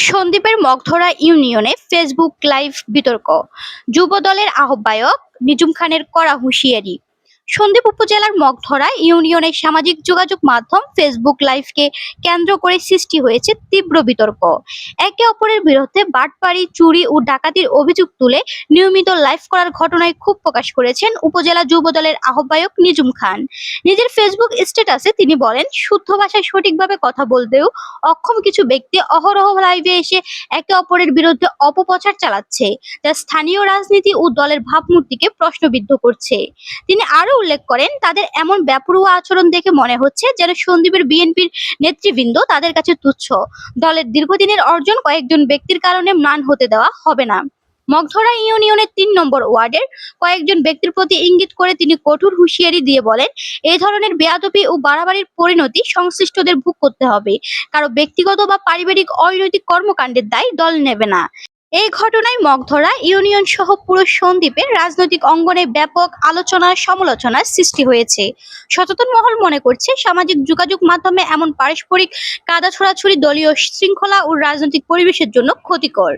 সন্দ্বীপের মগধরা ইউনিয়নে Facebook live বিতর্ক, যুব দলের আহ্বায়ক নিজুম খানের কড়া হুঁশিয়ারি। সন্দ্বীপ উপজেলার মগধরা ইউনিয়নের সামাজিক যোগাযোগ মাধ্যম ফেসবুক লাইভকে কেন্দ্র করে সৃষ্টি হয়েছে তীব্র বিতর্ক। একে অপরের বিরুদ্ধে বাটপাড়ি, চুরি ও ডাকাতির অভিযোগ তুলে নিয়মিত লাইভ করার ঘটনায় ক্ষোভ প্রকাশ করেছেন উপজেলা যুব দলের আহ্বায়ক নিজুম খান। নিজের ফেসবুক স্ট্যাটাসে তিনি বলেন, শুদ্ধ ভাষায় সঠিকভাবে কথা বলতেও অক্ষম কিছু ব্যক্তি অহরহ লাইভে এসে একে অপরের বিরুদ্ধে অপপ্রচার চালাচ্ছে, যা স্থানীয় রাজনীতি ও দলের ভাবমূর্তিকে প্রশ্নবিদ্ধ করছে। তিনি আরো উল্লেখ করেন, তাদের এমন বেপরোয়া আচরণ দেখে মনে হচ্ছে যেন সন্দ্বীপের বিএনপির নেতৃবৃন্দ তাদের কাছে তুচ্ছ। দলের দীর্ঘদিনের অর্জন কয়েকজন ব্যক্তির কারণে ম্লান হতে দেওয়া হবে না। মগধরা ইউনিয়নের ৩ নম্বর ওয়ার্ডের কয়েকজন ব্যক্তির প্রতি ইঙ্গিত করে তিনি কঠোর হুঁশিয়ারি দিয়ে বলেন, এই ধরনের বেয়াদবি ও বাড়াবাড়ির পরিণতি সংশ্লিষ্টদের ভোগ করতে হবে। কারো ব্যক্তিগত বা পারিবারিক অনৈতিক কর্মকাণ্ডের দায় দল নেবে না। এই ঘটনায় মগধরা ইউনিয়ন সহ পুরো সন্দ্বীপের রাজনৈতিক অঙ্গনে ব্যাপক আলোচনা সমালোচনার সৃষ্টি হয়েছে। সচেতন মহল মনে করছে, সামাজিক যোগাযোগ মাধ্যমে এমন পারস্পরিক কাদা ছোড়াছুড়ি দলীয় শৃঙ্খলা ও রাজনৈতিক পরিবেশের জন্য ক্ষতিকর।